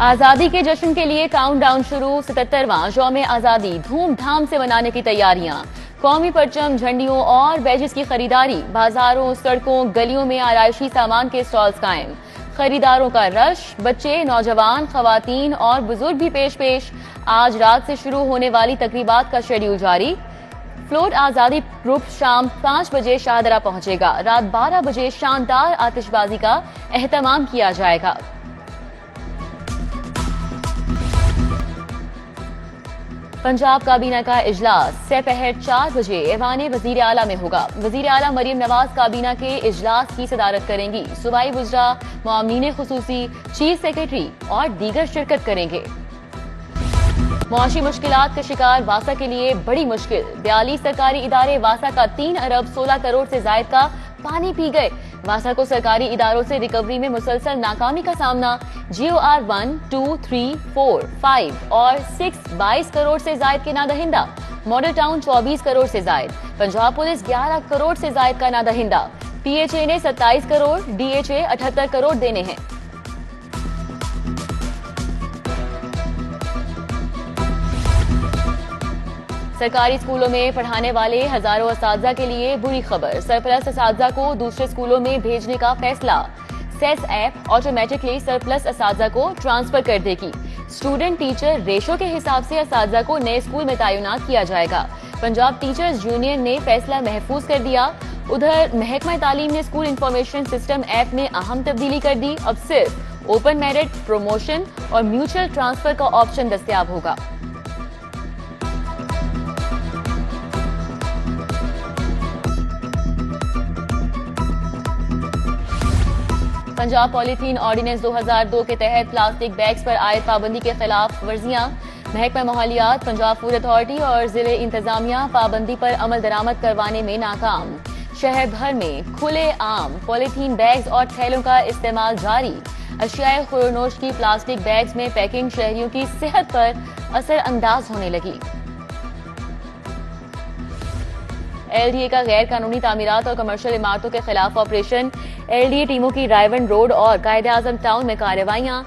आजादी के जश्न के लिए काउंटडाउन शुरू। 77वां यौम आजादी धूमधाम से मनाने की तैयारियां। कौमी परचम, झंडियों और बैजेस की खरीदारी। बाजारों, सड़कों, गलियों में आराइशी सामान के स्टॉल्स कायम। खरीदारों का रश। बच्चे, नौजवान, खवातीन और बुजुर्ग भी पेश। आज रात से शुरू होने वाली तकरीबात का शेड्यूल जारी। फ्लोट आजादी ग्रुप शाम 5 बजे शाहदरा पहुंचेगा। रात 12 बजे शानदार आतिशबाजी का एहतमाम किया जाएगा। पंजाब काबीना का इजलास सपहर 4 बजे ऐवान वजीर आला में होगा। वजीर आला मरियम नवाज काबीना के इजलास की सदारत करेंगी। सूबाई वज़रा, मुआम्मीन खुसूसी, चीफ सेक्रेटरी और दीगर शिरकत करेंगे। मुआशी मुश्किलात के शिकार वासा के लिए बड़ी मुश्किल। 42 सरकारी इदारे वासा का 3 अरब 16 करोड़ से जायद का पानी पी गए। वासा को सरकारी इदारों से रिकवरी में मुसलसल नाकामी का सामना। GOR 1, 2, 3, 4, 5 और 6 22 करोड़ से जायद के नादहिंदा। मॉडल टाउन 24 करोड़ से जायद। पंजाब पुलिस 11 करोड़ से जायद का नादहिंदा। PHA ने 27 करोड़, DHA 78 करोड़ देने हैं। सरकारी स्कूलों में पढ़ाने वाले हजारों असातिज़ा के लिए बुरी खबर। सरप्लस असातिज़ा को दूसरे स्कूलों में भेजने का फैसला। सेस ऐप ऑटोमेटिकली सरप्लस असातिज़ा को ट्रांसफर कर देगी। स्टूडेंट टीचर रेशो के हिसाब से असातिज़ा को नए स्कूल में तैनात किया जाएगा। पंजाब टीचर्स यूनियन ने फैसला महफूज कर दिया। उधर महकमा तालीम ने स्कूल इंफॉर्मेशन सिस्टम ऐप में अहम तब्दीली कर दी। अब सिर्फ ओपन मेरिट, प्रमोशन और म्यूचुअल ट्रांसफर का ऑप्शन दस्तयाब होगा। पंजाब पॉलीथीन ऑर्डिनेंस 2002 के तहत प्लास्टिक बैग्स पर आयद पाबंदी के खिलाफ वर्जियां। महकमा माहौलियात, पंजाब फूड अथॉरिटी और जिले इंतजामिया पाबंदी पर अमल दरामद करवाने में नाकाम। शहर भर में खुले आम पॉलीथीन बैग्स और थैलों का इस्तेमाल जारी। अशियाए खुरनोश की प्लास्टिक बैग्स में पैकिंग शहरियों की सेहत पर असरअंदाज होने लगी। LDA का गैर कानूनी तामीरात और कमर्शियल इमारतों के खिलाफ ऑपरेशन। LDA टीमों की रायवन रोड और कायदे आजम टाउन में कार्रवाइयां।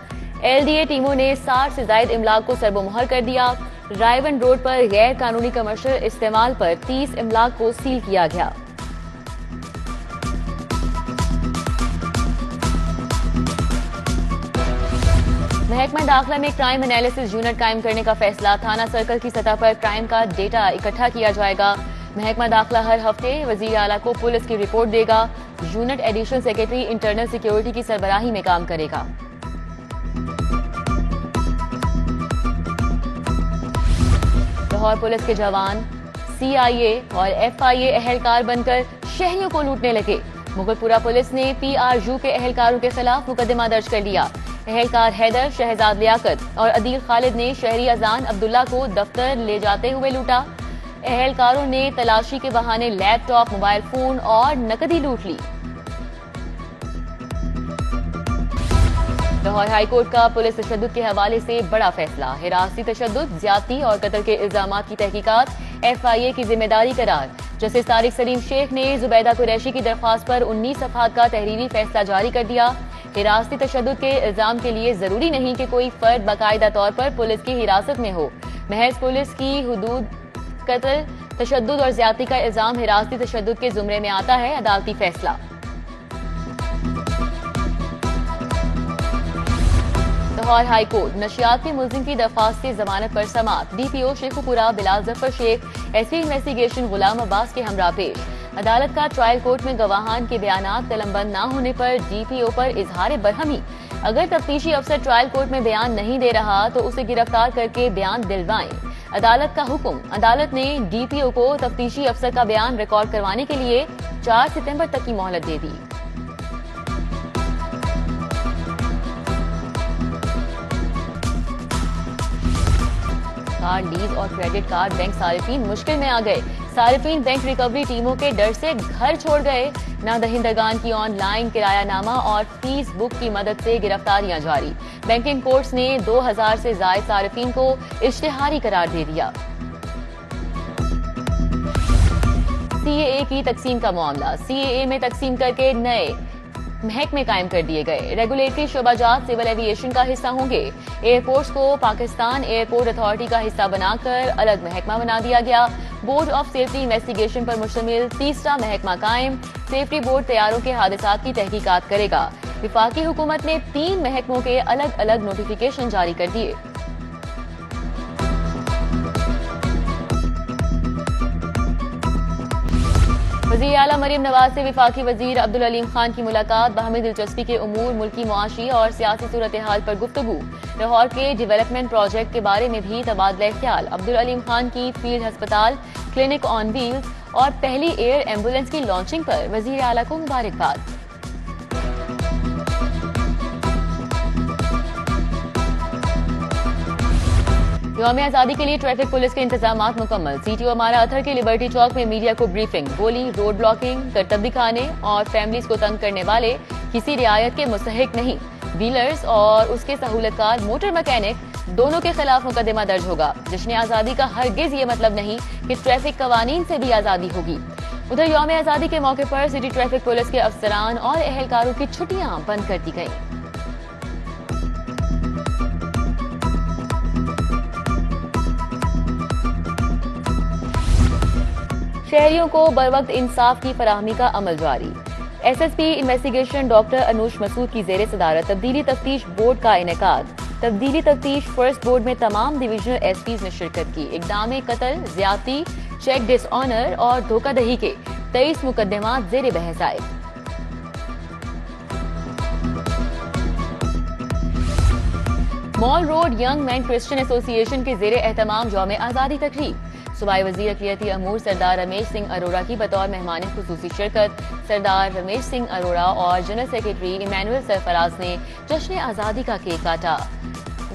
LDA टीमों ने 60 से ज्यादा इमलाक को सरबोमोहर कर दिया। रायवन रोड पर गैर कानूनी कमर्शियल इस्तेमाल पर 30 इमलाक को सील किया गया। महकमा दाखिला में क्राइम एनालिसिस यूनिट कायम करने का फैसला। थाना सर्कल की सतह पर क्राइम का डेटा इकट्ठा किया जाएगा। महकमा दाखिला हर हफ्ते वजीर आला को पुलिस की रिपोर्ट देगा। Unit additional secretary internal security की सरबराही में काम करेगा। लाहौर पुलिस के जवान CIA और FIA एहलकार बनकर शहरियों को लूटने लगे। मुगलपुरा पुलिस ने PRU के एहलकारों के खिलाफ मुकदमा दर्ज कर लिया। एहलकार हैदर, शहजाद लियाकत और अदील खालिद ने शहरी अजान अब्दुल्ला को दफ्तर ले जाते हुए लूटा। एहलकारों ने तलाशी के बहाने लैपटॉप, मोबाइल फोन और नकदी लूट ली। लाहौर हाईकोर्ट का पुलिस तशद्दुद के हवाले से बड़ा फैसला। हिरासती तशद्दुद, ज्यादती और कत्ल के इल्जामात की तहकीकात FIA की जिम्मेदारी करार। जस्टिस तारिक सलीम शेख ने जुबैदा कुरैशी की दरख्वास्त पर 19 सफ़हात का तहरीरी फैसला जारी कर दिया। हिरासती तशद्दुद के इल्जाम के लिए जरूरी नहीं कि कोई फर्द बाकायदा तौर पर पुलिस की हिरासत में हो। महज पुलिस की हुदूद कत्ल, तशद्दुद और ज्यादती का इल्जाम हिरासती तशद्दुद के जुमरे में आता है। अदालती फैसला। लाहौर हाईकोर्ट नशियात के मुल्जिम की दरख्वास्त से जमानत पर समाअत। DPO Sheikhupura Bilal Zafar Sheikh SP investigation Ghulam Abbas के हमरा पेश। अदालत का ट्रायल कोर्ट में गवाहान के बयानात कलमबंद न होने पर DPO पर इजहार बरहमी। अगर तफ्तीशी अफसर ट्रायल कोर्ट में बयान नहीं दे रहा तो उसे गिरफ्तार करके बयान दिलवाएं। अदालत का हुक्म। अदालत ने DPO को तफ्तीशी अफसर का बयान रिकॉर्ड करवाने के लिए 4 सितंबर तक की मोहलत दे दी। कार्ड, लीज और क्रेडिट कार्ड बैंक सारिफीन मुश्किल में आ गए। सारिफीन बैंक रिकवरी टीमों के डर से घर छोड़ गए। नादहिंदगान की ऑनलाइन किरायानामा और फीस बुक की मदद से गिरफ्तारियां जारी। बैंकिंग कोर्ट्स ने 2000 से जायद सारिफीन को इश्तिहारी करार दे दिया। CAA की तकसीम का मामला। CAA में तकसीम करके नए महकमे कायम कर दिए गए। रेगुलेटरी शोबाजात सिविल एविएशन का हिस्सा होंगे। एयरपोर्ट्स को पाकिस्तान एयरपोर्ट अथॉरिटी का हिस्सा बनाकर अलग महकमा बना दिया गया। बोर्ड ऑफ सेफ्टी इन्वेस्टिगेशन पर मुश्तमिल तीसरा महकमा कायम। सेफ्टी बोर्ड तैयारों के हादसात की तहकीकात करेगा। विफाकी हुकूमत ने 3 महकमों के अलग अलग नोटिफिकेशन जारी कर दिए। वज़ीर आला मरीम नवाज से विफाकी वजीर अब्दुल अलीम खान की मुलाकात। बाहमी दिलचस्पी के उमूर, मुल्की मुआशी और सियासी सूरत हाल पर गुफ्तगू। लाहौर के डेवलपमेंट प्रोजेक्ट के बारे में भी तबादला ख्याल। अब्दुल अलीम खान की फील्ड अस्पताल, क्लिनिक ऑन व्हील्स और पहली एयर एम्बुलेंस की लॉन्चिंग पर वज़ीर आला को मुबारकबाद। यौम आजादी के लिए ट्रैफिक पुलिस के इंतजामात मुकम्मल। सीटीओ अमारा अथर के लिबर्टी चौक में मीडिया को ब्रीफिंग। बोली, रोड ब्लॉकिंग, करतब दिखाने और फैमिलीज को तंग करने वाले किसी रियायत के मुस्तहिक नहीं। व्हीलर्स और उसके सहूलतकार मोटर मैकेनिक दोनों के खिलाफ मुकदमा दर्ज होगा। जश्न आजादी का हरगिज ये मतलब नहीं कि ट्रैफिक कवानीन से भी आजादी होगी। उधर यौम आजादी के मौके पर सिटी ट्रैफिक पुलिस के अफसरान और एहलकारों की छुट्टियां बंद कर दी गई। शहरियों को बरवक्त इंसाफ की फराहमी का अमल जारी। SSP investigation doctor Anoosh Masood की जेर सदारत तब्दीली तफ्तीश बोर्ड का इनेकाद। तब्दीली तफ्तीश फर्स्ट बोर्ड में तमाम डिविजनल एसपीज ने शिरकत की। इक़दाम कत्ल, ज्यादती, चेक डिसऑनर और धोखाधड़ी के 23 मुकदमात जेर बहस आए। Mall road young man Christian association के जेर एहतमाम यौम आजादी तकरीब। सूबाई वजीर अक़लियती अमूर सरदार रमेश सिंह अरोड़ा की बतौर मेहमान खुसूसी शिरकत। सरदार रमेश सिंह अरोड़ा और जनरल सेक्रेटरी इमैनुअल सरफराज ने जश्न आजादी का केक काटा।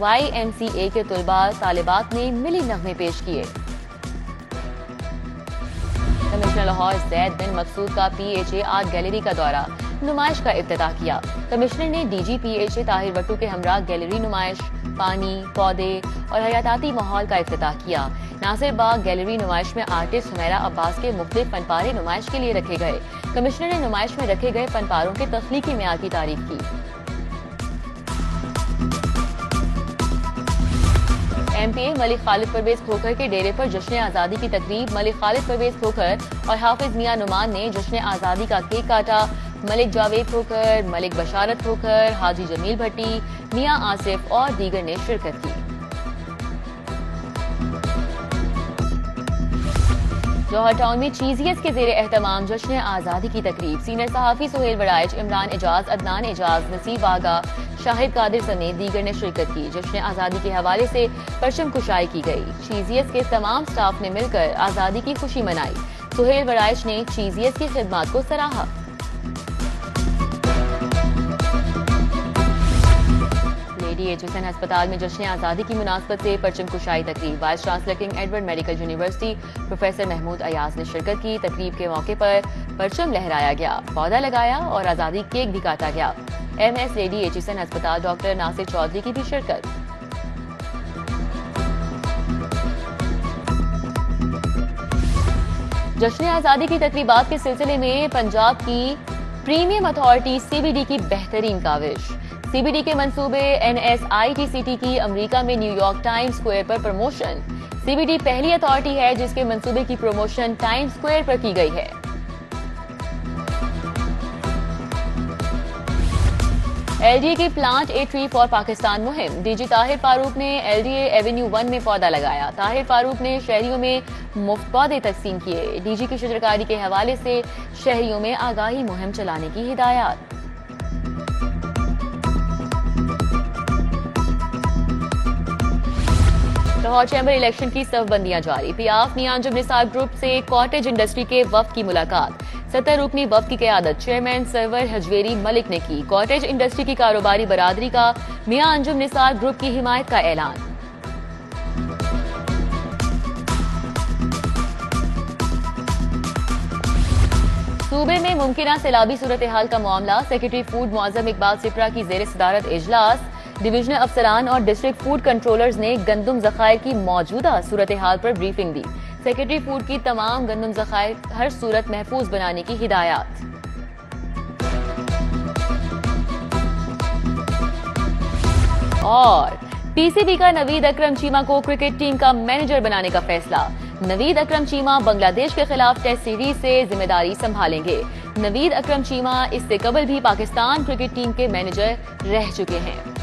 YMCA के तुलबा तालिबात ने मिली नगमे पेश किए। कमिश्नर लाहौर जैद बिन मकसूद का PHA आर्ट गैलरी का दौरा, नुमाइश का इफ्तिताह किया। कमिश्नर ने DG PHA ताहिर वट्टू के हमरा गैलरी नुमाइश, पानी, पौधे और हयाताती माहौल का इफ्तिताह किया। नासिर बाग गैलरी नुमाइश में आर्टिस्ट हुमैरा अब्बास के मुख्तलिफ फनपारे नुमाइश के लिए रखे गए। कमिश्नर ने नुमाइश में रखे गए फनपारों के तख्लीकी मेयार की तारीफ की। MPA मलिक खालिद परवेज खोखर के डेरे पर जश्न आजादी की तकरीब। मलिक खालिद परवेज खोखर और हाफिज मियां नुमान ने जश्न आजादी का केक काटा। मलिक जावेद खोखर, मलिक बशारत खोखर, हाजी जमील भट्टी, मियां आसिफ और दीगर ने शिरकत की। जौहर टाउन में चीजियस के जेर एहतमाम जश्न आजादी की तकरीब। सीनियर सहाफी सुहेल वड़ाइच, इमरान एजाज, अदनान एजाज, नसीब आगा, शाहिद कादिर समेत दीगर ने शिरकत की। जश्न आजादी के हवाले से परचम कुशाई की गई। चीजियस के तमाम स्टाफ ने मिलकर आजादी की खुशी मनाई। सुहेल वड़ाइच ने चीजियस की खिदमत को सराहा। एचएसएन अस्पताल में जश्न आजादी की मुनासबत से परचम कुशाई तकरीब। Vice chancellor King Edward Medical University professor Mahmood Ayaz ने शिरकत की। तकरीब के मौके पर परचम लहराया गया, पौधा लगाया और आजादी केक भी काटा गया। MS लेडी एचएसएन अस्पताल डॉक्टर नासिर चौधरी की भी शिरकत। जश्न आजादी की तकरीबात के सिलसिले में पंजाब की प्रीमियम अथॉरिटी CBD की बेहतरीन काविश। CBD के मंसूबे NSITCT की अमेरिका में न्यूयॉर्क टाइम्स स्क्वायर पर प्रमोशन। CBD पहली अथॉरिटी है जिसके मंसूबे की प्रमोशन टाइम्स स्क्वायर पर की गई है। LDA की plant a tree for Pakistan मुहिम। DG ताहिर फारूक ने LDA एवेन्यू 1 में पौधा लगाया। ताहिर फारूक ने शहरियों में मुफ्त पौधे तकसीम किए। DG की शिरकारी के हवाले से शहरियों में आगाही मुहिम चलाने की हिदायत। लाहौर चैम्बर इलेक्शन की सफबंदियां जारी। पियाफ मियां अंजुम निसार ग्रुप से कॉटेज इंडस्ट्री के वफ्द की मुलाकात। 70 रुकनी वफ्द की क़यादत चेयरमैन सरवर हजवेरी मलिक ने की। कॉटेज इंडस्ट्री की कारोबारी बरादरी का मियां अंजुम निसार ग्रुप की हिमायत का ऐलान। सूबे में मुमकिन सैलाबी सूरत हाल का मामला। सेक्रेटरी फूड मुअज्जम इकबाल सिपरा की जेर सदारत इजलास। डिविजनल अफसरान और डिस्ट्रिक्ट फूड कंट्रोलर्स ने गंदम ज़खायर की मौजूदा सूरत हाल पर ब्रीफिंग दी। सेक्रेटरी फूड की तमाम गंदम ज़खायर हर सूरत महफूज बनाने की हिदायत। और पीसीबी का नवीद अकरम चीमा को क्रिकेट टीम का मैनेजर बनाने का फैसला। नवीद अकरम चीमा बांग्लादेश के खिलाफ टेस्ट सीरीज से जिम्मेदारी संभालेंगे। नवीद अकरम चीमा इससे कबल भी पाकिस्तान क्रिकेट टीम के मैनेजर रह चुके हैं।